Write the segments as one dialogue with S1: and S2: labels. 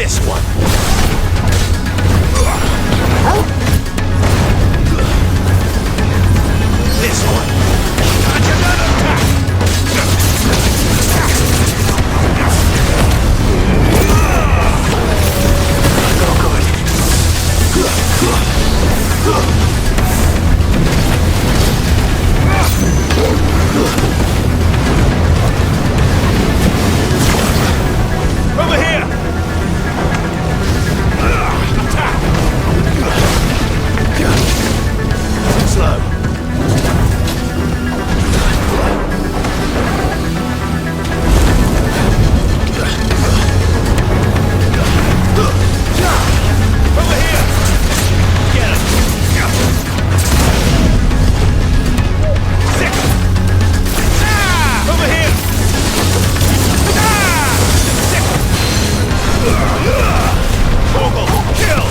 S1: This one. This one. Dodge another attack. No good. Over here! Attack! Slow. Over here! Get him! Sick! Over here! Vogel, kill!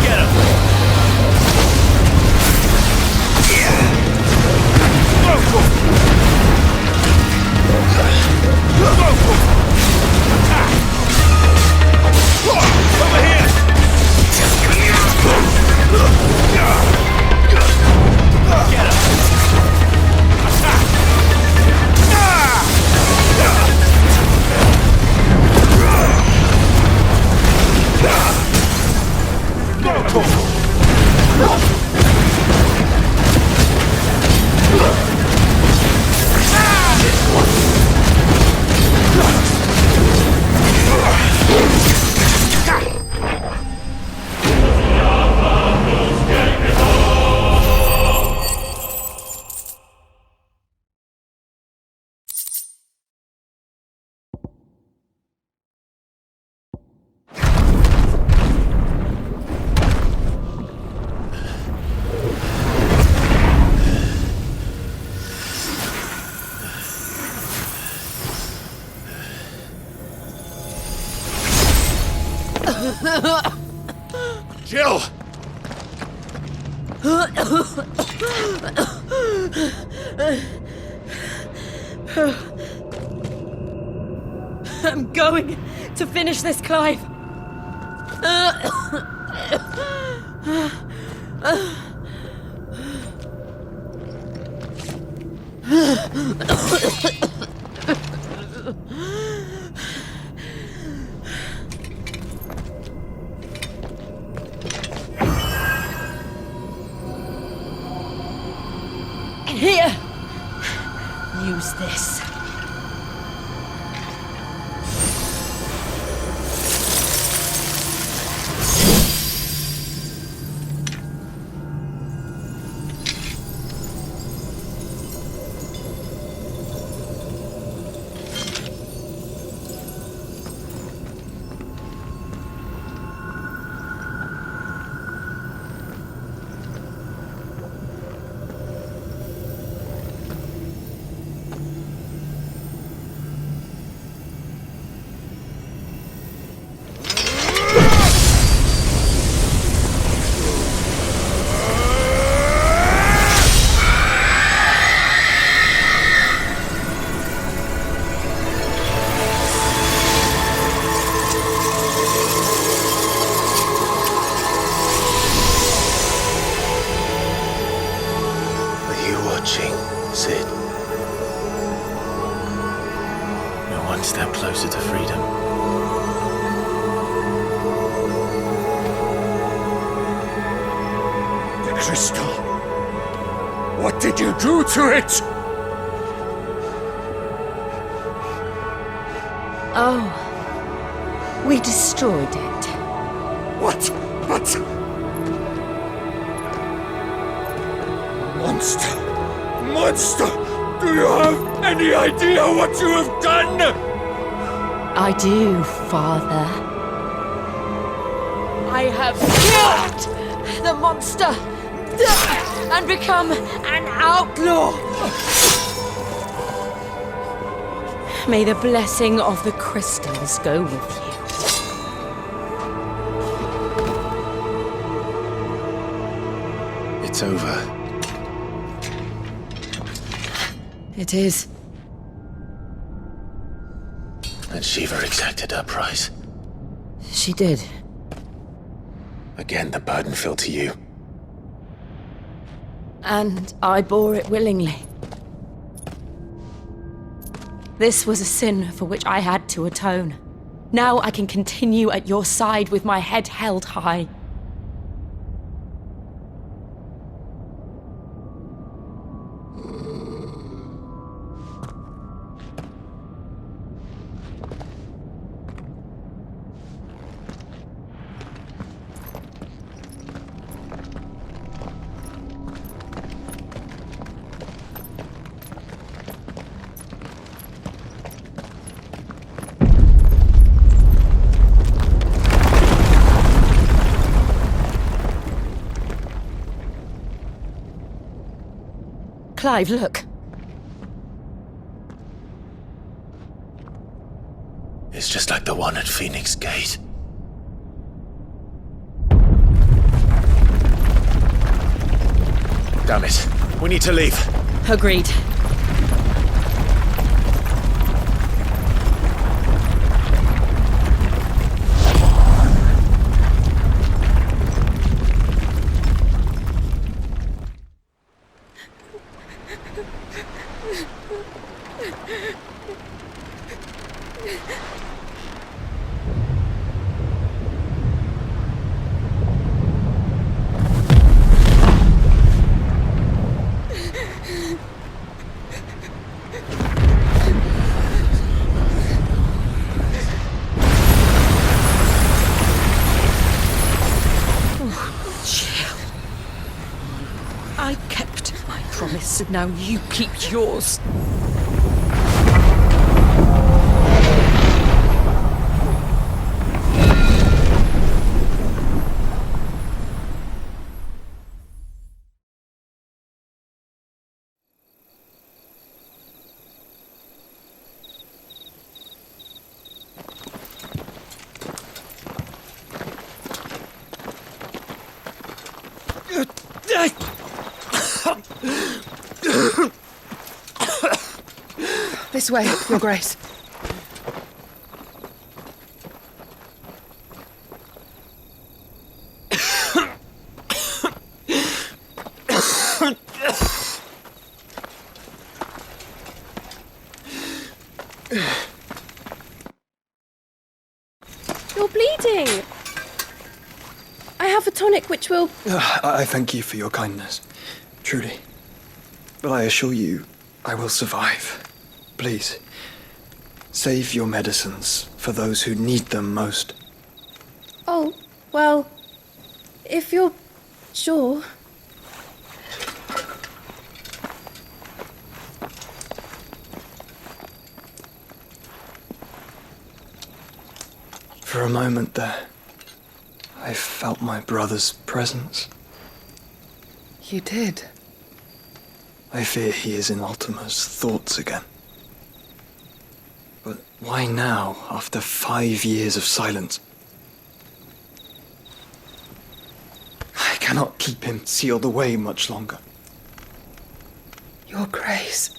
S1: Get him! Vogel! Vogel! Attack! Over here! Get him! Attack! Jill!
S2: I'm going to finish this, Clive. Here! Use this.
S1: Sid. We're one step closer to freedom.
S3: The crystal. What did you do to it?
S2: Oh, we destroyed it.
S3: What? Monster! Monster! Do you have any idea what you have done?
S2: I do, Father. I have killed the monster and become an outlaw. May the blessing of the crystals go with you.
S1: It's over.
S2: It is.
S1: And Shiva exacted her price.
S2: She did.
S1: Again, the burden fell to you.
S2: And I bore it willingly. This was a sin for which I had to atone. Now I can continue at your side with my head held high. Clive, look.
S1: It's just like the one at Phoenix Gate. Damn it. We need to leave.
S2: Agreed. I kept my promise, and now you keep yours. This way, Your Grace.
S4: You're bleeding. I have a tonic which will...
S5: I thank you for your kindness, truly. But I assure you, I will survive. Please, save your medicines for those who need them most.
S4: Oh, well, if you're sure...
S5: For a moment there, I felt my brother's presence.
S4: You did?
S5: I fear he is in Ultima's thoughts again. But why now, after 5 years of silence? I cannot keep him sealed away much longer.
S4: Your Grace.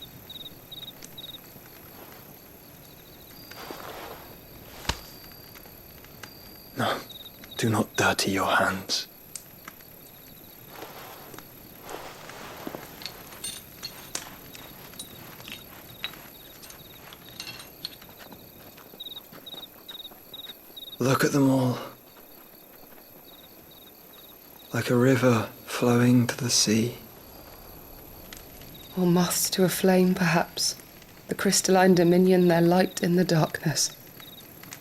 S5: No, do not dirty your hands. Look at them all. Like a river flowing to the sea.
S6: Or moths to a flame, perhaps. The crystalline dominion their light in the darkness.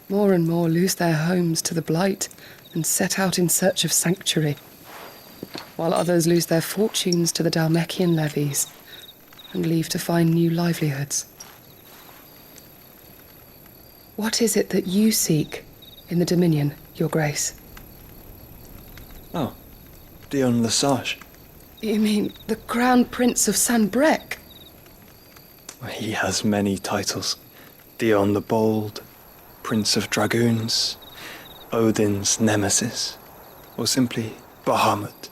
S6: More and more lose their homes to the Blight and set out in search of sanctuary, while others lose their fortunes to the Dalmekian levies and leave to find new livelihoods. What is it that you seek in the Dominion, Your Grace?
S5: Oh, Dion Lesage.
S6: You mean the Crown Prince of Sanbreque?
S5: He has many titles. Dion the Bold, Prince of Dragoons, Odin's Nemesis, or simply Bahamut.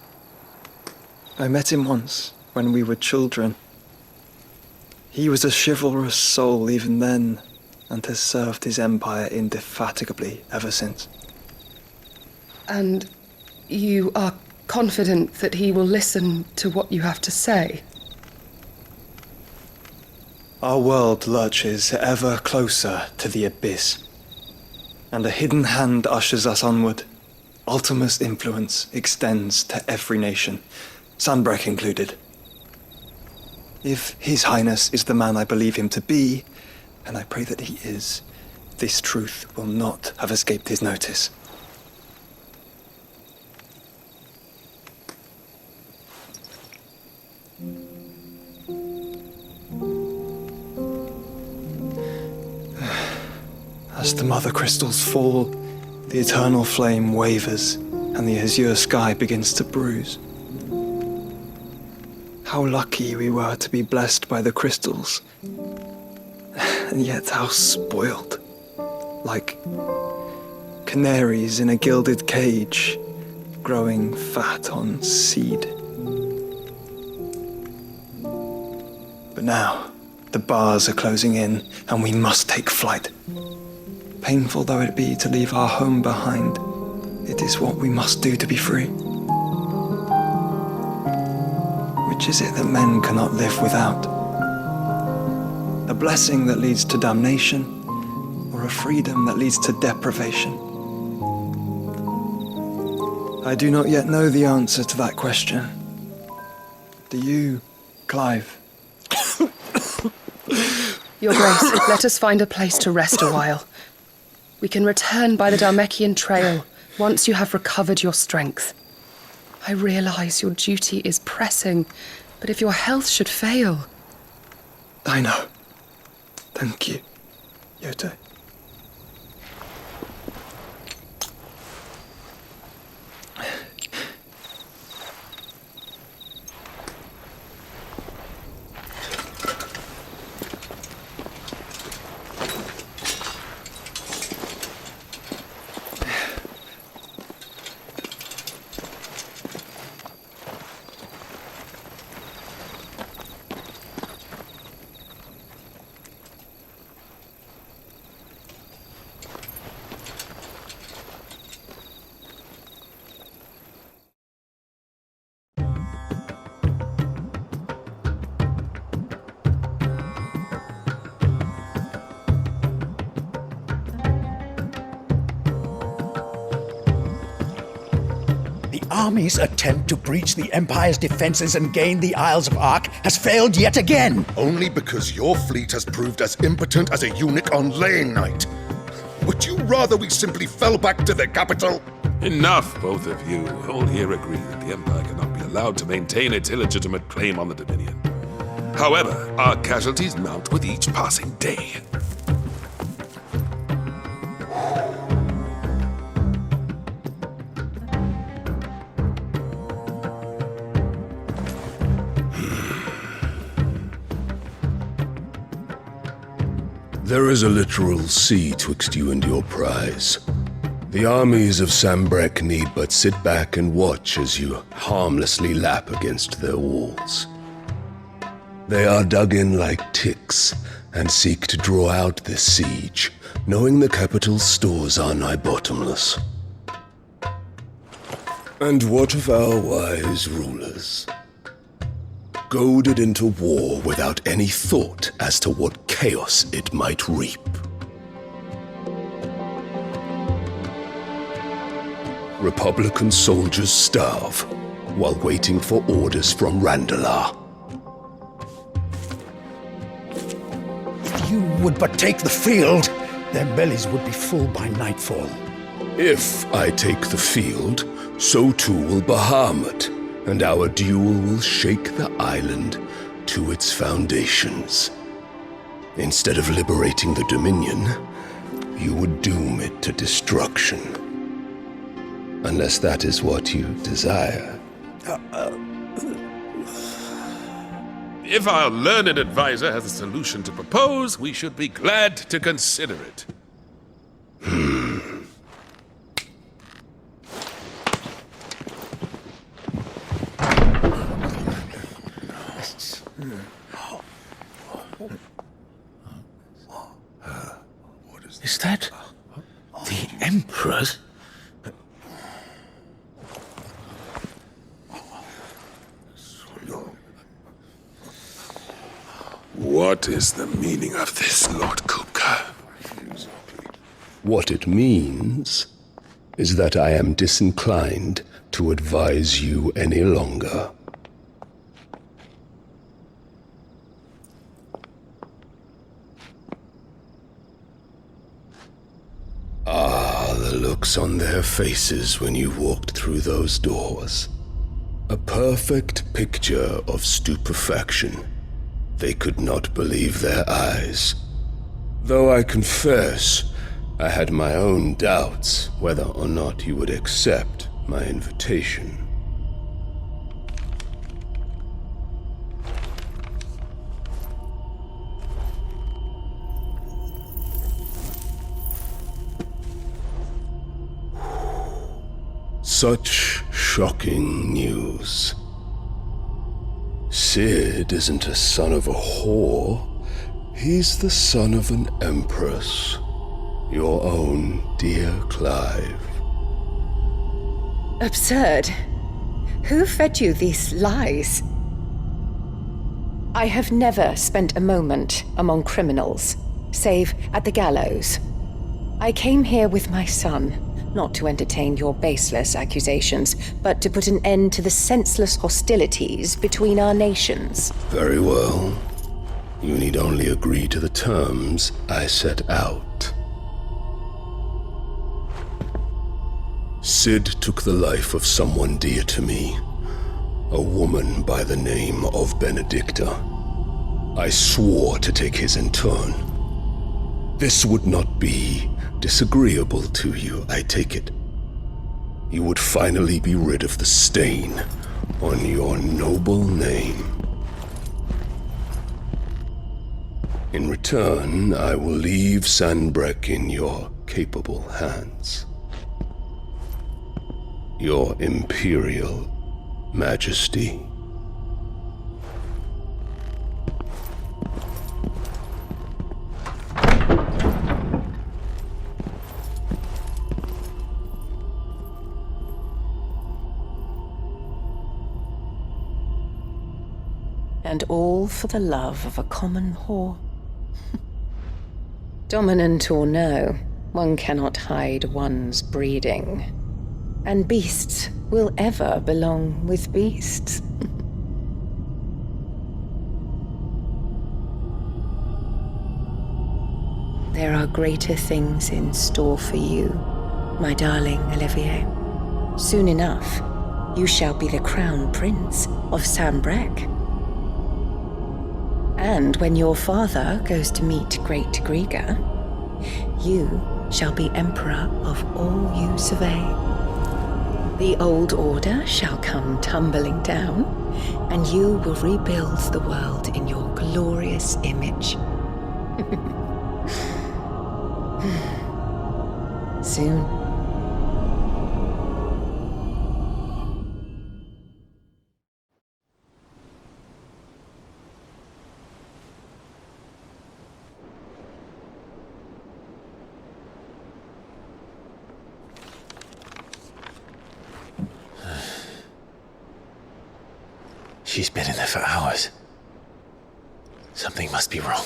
S5: I met him once when we were children. He was a chivalrous soul even then, and has served his empire indefatigably ever since.
S6: And you are confident that he will listen to what you have to say?
S5: Our world lurches ever closer to the abyss, and a hidden hand ushers us onward. Ultima's influence extends to every nation, Sanbreque included. If His Highness is the man I believe him to be, and I pray that he is, this truth will not have escaped his notice. As the Mothercrystals fall, the eternal flame wavers, and the azure sky begins to bruise. How lucky we were to be blessed by the crystals, and yet how spoiled. Like canaries in a gilded cage, growing fat on seed. But now, the bars are closing in, and we must take flight. Painful though it be to leave our home behind, it is what we must do to be free. Which is it that men cannot live without? A blessing that leads to damnation, or a freedom that leads to deprivation? I do not yet know the answer to that question. Do you, Clive?
S6: Your Grace, let us find a place to rest a while. We can return by the Dhalmekian trail once you have recovered your strength. I realize your duty is pressing, but if your health should fail...
S5: I know. Thank you, Yote.
S7: Army's attempt to breach the Empire's defenses and gain the Isles of Ark has failed yet again.
S8: Only because your fleet has proved as impotent as a eunuch on laying night. Would you rather we simply fell back to the capital?
S3: Enough, both of you. All here agree that the Empire cannot be allowed to maintain its illegitimate claim on the Dominion. However, our casualties mount with each passing day.
S9: There is a literal sea twixt you and your prize. The armies of Sanbreque need but sit back and watch as you harmlessly lap against their walls. They are dug in like ticks and seek to draw out this siege, knowing the capital's stores are nigh bottomless. And what of our wise rulers? Goaded into war without any thought as to what chaos it might reap. Republican soldiers starve while waiting for orders from Randalar.
S7: If you would but take the field, their bellies would be full by nightfall.
S9: If I take the field, so too will Bahamut, and our duel will shake the island to its foundations. Instead of liberating the Dominion, you would doom it to destruction. Unless that is what you desire.
S3: If our learned advisor has a solution to propose, we should be glad to consider it.
S1: Is that the Emperor's?
S3: What is the meaning of this, Lord Kupka?
S9: What it means is that I am disinclined to advise you any longer. Ah, the looks on their faces when you walked through those doors. A perfect picture of stupefaction. They could not believe their eyes. Though I confess, I had my own doubts whether or not you would accept my invitation. Such shocking news. Sid isn't a son of a whore. He's the son of an empress. Your own dear Clive.
S10: Absurd. Who fed you these lies? I have never spent a moment among criminals, save at the gallows. I came here with my son, not to entertain your baseless accusations, but to put an end to the senseless hostilities between our nations.
S9: Very well. You need only agree to the terms I set out. Sid took the life of someone dear to me, a woman by the name of Benedicta. I swore to take his in turn. This would not be disagreeable to you, I take it. You would finally be rid of the stain on your noble name. In return, I will leave Sanbreque in your capable hands. Your Imperial Majesty.
S10: And all for the love of a common whore. Dominant or no, one cannot hide one's breeding. And beasts will ever belong with beasts. There are greater things in store for you, my darling Olivier. Soon enough, you shall be the crown prince of Sanbreque. And when your father goes to meet Great Griga, you shall be emperor of all you survey. The old order shall come tumbling down, and you will rebuild the world in your glorious image. Soon.
S1: She's been in there for hours. Something must be wrong.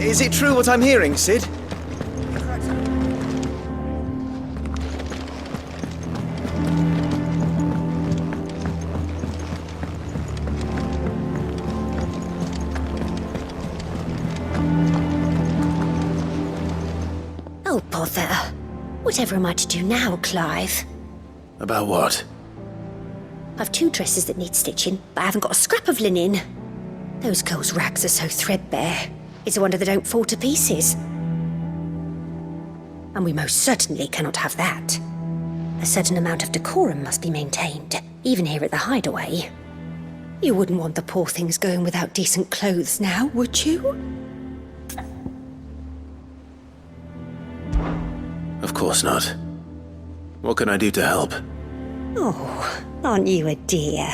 S5: Is it true what I'm hearing, Sid?
S11: Oh, bother. Whatever am I to do now, Clive?
S1: About what?
S11: I've 2 dresses that need stitching, but I haven't got a scrap of linen. Those girls' rags are so threadbare. It's a wonder they don't fall to pieces. And we most certainly cannot have that. A certain amount of decorum must be maintained, even here at the hideaway. You wouldn't want the poor things going without decent clothes now, would you?
S1: Of course not. What can I do to help?
S11: Oh, aren't you a dear?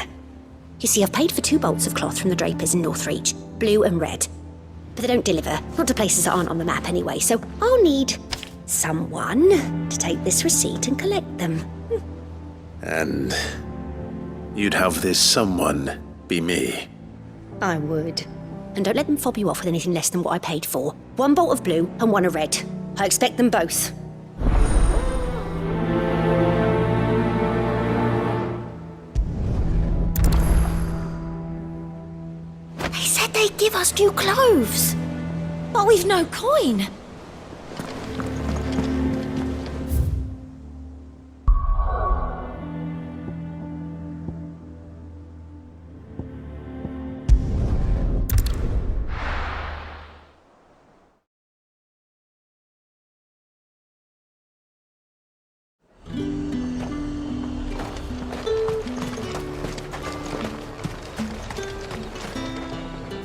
S11: You see, I've paid for 2 bolts of cloth from the drapers in Northreach, blue and red. But they don't deliver, not to places that aren't on the map anyway, so I'll need someone to take this receipt and collect them.
S1: And you'd have this someone be me?
S11: I would. And don't let them fob you off with anything less than what I paid for. 1 bolt of blue and 1 of red. I expect them both.
S2: They said they'd give us new clothes. But we've no coin.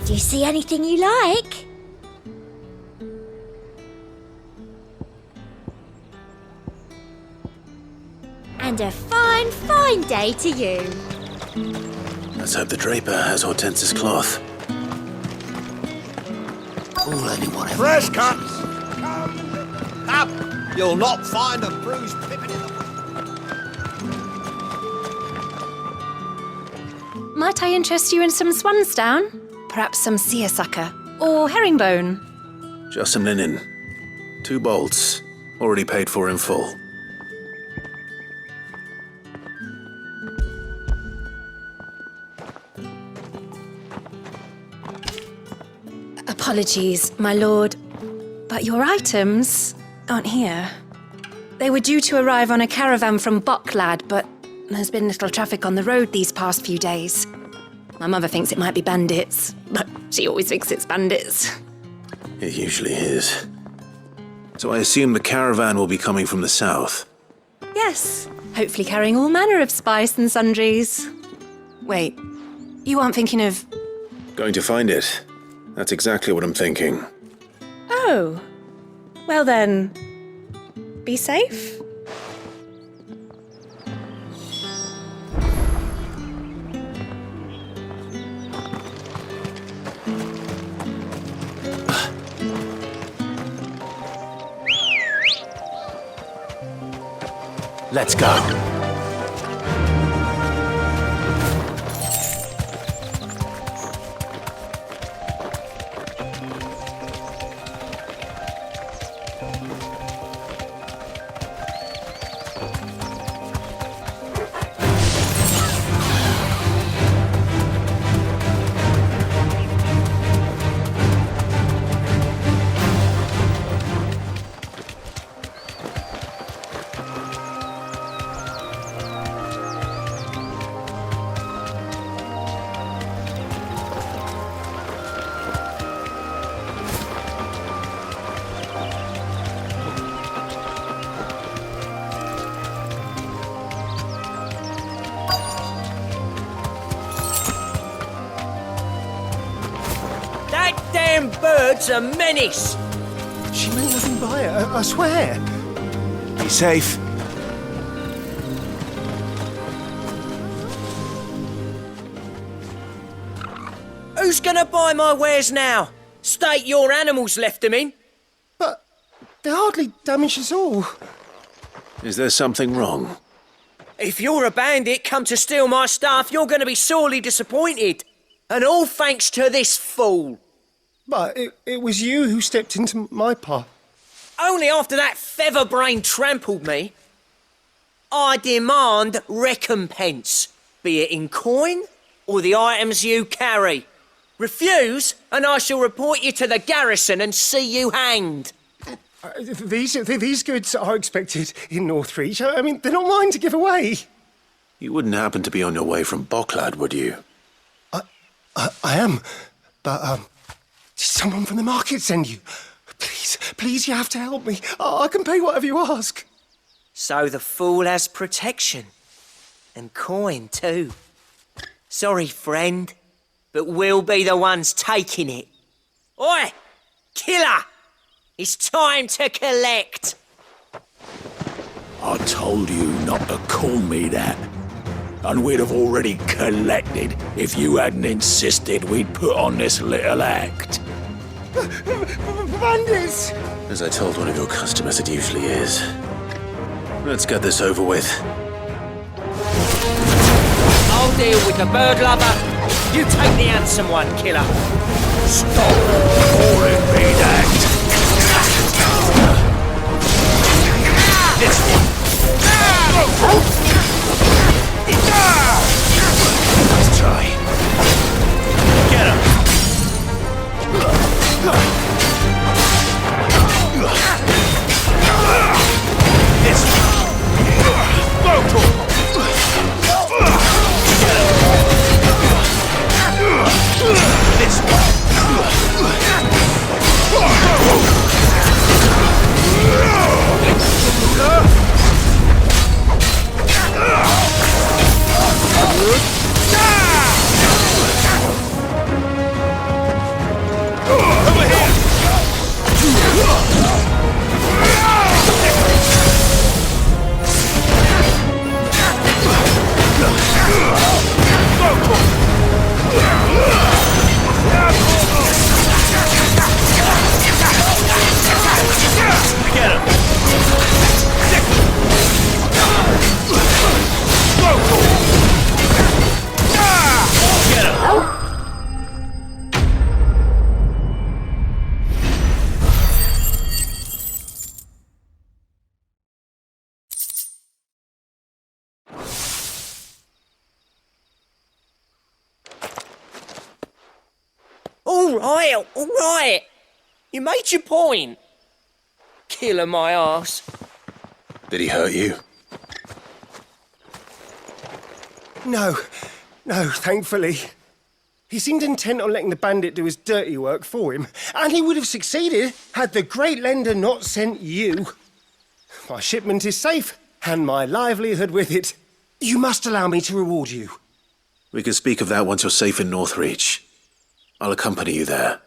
S11: Do you see anything you like? And a fine, fine day to you.
S1: Let's hope the draper has Hortense's cloth.
S7: All anyone ever
S12: Fresh cuts! Up! You'll not find a bruised pippin in the...
S13: Might I interest you in some swansdown? Perhaps some seersucker? Or herringbone?
S1: Just some linen. 2 bolts. Already paid for in full.
S13: Apologies, my lord, but your items aren't here. They were due to arrive on a caravan from Bucklad, but there's been little traffic on the road these past few days. My mother thinks it might be bandits, but she always thinks it's bandits.
S1: It usually is. So I assume the caravan will be coming from the south.
S13: Yes, hopefully carrying all manner of spice and sundries. Wait, you aren't thinking of...
S1: Going to find it. That's exactly what I'm thinking.
S13: Oh, well then, be safe.
S1: Let's go.
S12: Damn bird's a menace!
S14: She meant nothing by it, I swear.
S1: Be safe.
S12: Who's gonna buy my wares now? State your animals left them in.
S14: But they hardly damaged us all.
S1: Is there something wrong?
S12: If you're a bandit come to steal my stuff, you're gonna be sorely disappointed. And all thanks to this fool.
S14: But it was you who stepped into my path.
S12: Only after that featherbrain trampled me. I demand recompense, be it in coin or the items you carry. Refuse, and I shall report you to the garrison and see you hanged.
S14: These goods are expected in Northreach. I mean, they're not mine to give away.
S1: You wouldn't happen to be on your way from Bocklad, would you?
S14: I am, but did someone from the market send you? Please, you have to help me. I can pay whatever you ask.
S12: So the fool has protection. And coin, too. Sorry, friend, but we'll be the ones taking it. Oi! Killer! It's time to collect!
S15: I told you not to call me that. And we'd have already collected if you hadn't insisted we'd put on this little act.
S14: Bandits!
S1: As I told one of your customers, it usually is. Let's get this over with.
S12: I'll deal with the bird lover. You take the handsome one, killer.
S15: Stop calling me that!
S12: This one.
S15: Let's try.
S12: Get him.
S15: This one. This one.
S12: All right. You made your point. Killer my arse.
S1: Did he hurt you?
S14: No, thankfully. He seemed intent on letting the bandit do his dirty work for him, and he would have succeeded had the Great Lender not sent you. My shipment is safe, and my livelihood with it. You must allow me to reward you.
S1: We can speak of that once you're safe in Northreach. I'll accompany you there.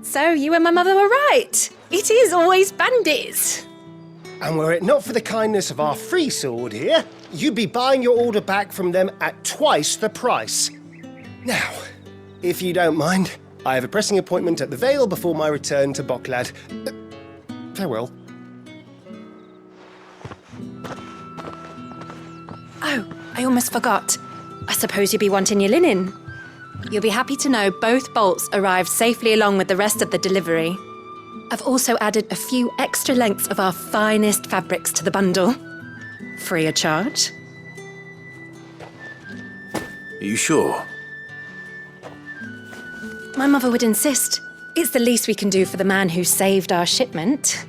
S13: So you and my mother were right. It is always bandits.
S14: And were it not for the kindness of our free sword here, you'd be buying your order back from them at twice the price. Now, if you don't mind, I have a pressing appointment at the Vale before my return to Bocklad. Farewell.
S13: Oh, I almost forgot. I suppose you'll be wanting your linen. You'll be happy to know both bolts arrived safely along with the rest of the delivery. I've also added a few extra lengths of our finest fabrics to the bundle. Free of charge.
S1: Are you sure?
S13: My mother would insist. It's the least we can do for the man who saved our shipment.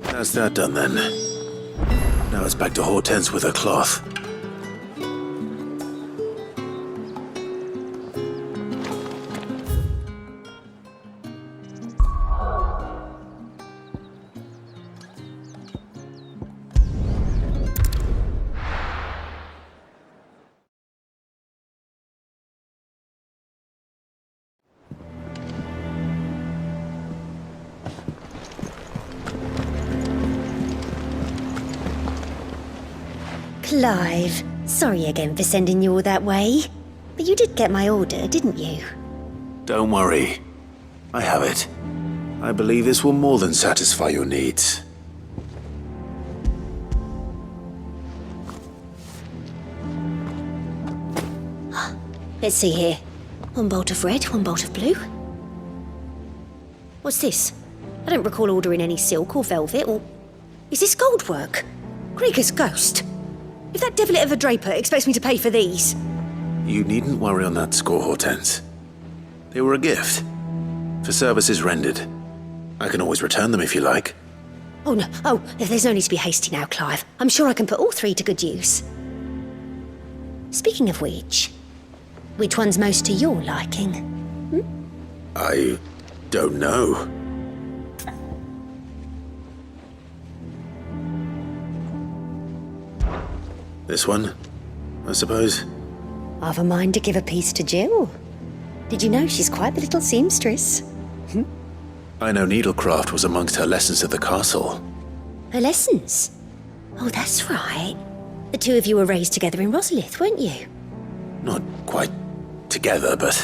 S1: How's that done then? Now it's back to Hortense with her cloth.
S11: Clive, sorry again for sending you all that way. But you did get my order, didn't you?
S1: Don't worry. I have it. I believe this will more than satisfy your needs.
S11: Let's see here. 1 bolt of red, 1 bolt of blue. What's this? I don't recall ordering any silk or velvet or... Is this gold work? Krieger's ghost. If that devilit of a draper expects me to pay for these...
S1: You needn't worry on that score, Hortense. They were a gift. For services rendered. I can always return them if you like.
S11: Oh no, there's no need to be hasty now, Clive. I'm sure I can put all 3 to good use. Speaking of which one's most to your liking?
S1: I don't know. This one, I suppose.
S11: I've a mind to give a piece to Jill. Did you know she's quite the little seamstress?
S1: I know needlecraft was amongst her lessons at the castle.
S11: Her lessons? Oh, that's right. The 2 of you were raised together in Rosalith, weren't you?
S1: Not quite together, but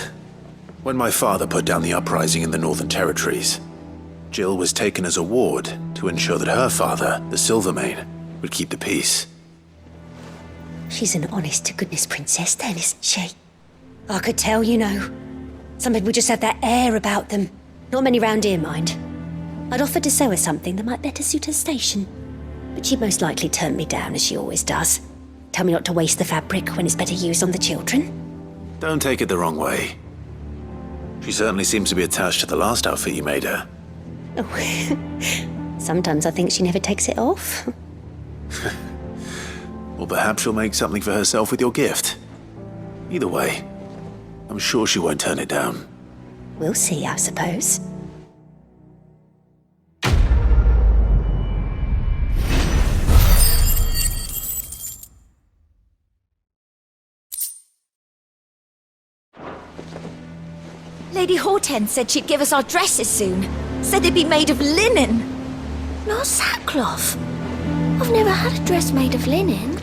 S1: when my father put down the uprising in the Northern Territories, Jill was taken as a ward to ensure that her father, the Silvermane, would keep the peace.
S11: She's an honest-to-goodness princess then, isn't she? I could tell, you know. Some people just have that air about them. Not many round here, mind. I'd offered to sew her something that might better suit her station. But she'd most likely turn me down, as she always does. Tell me not to waste the fabric when it's better used on the children.
S1: Don't take it the wrong way. She certainly seems to be attached to the last outfit you made her.
S11: Oh, sometimes I think she never takes it off.
S1: Or perhaps she'll make something for herself with your gift. Either way, I'm sure she won't turn it down.
S11: We'll see, I suppose.
S13: Lady Hortense said she'd give us our dresses soon. Said they'd be made of linen.
S11: Not sackcloth. I've never had a dress made of linen.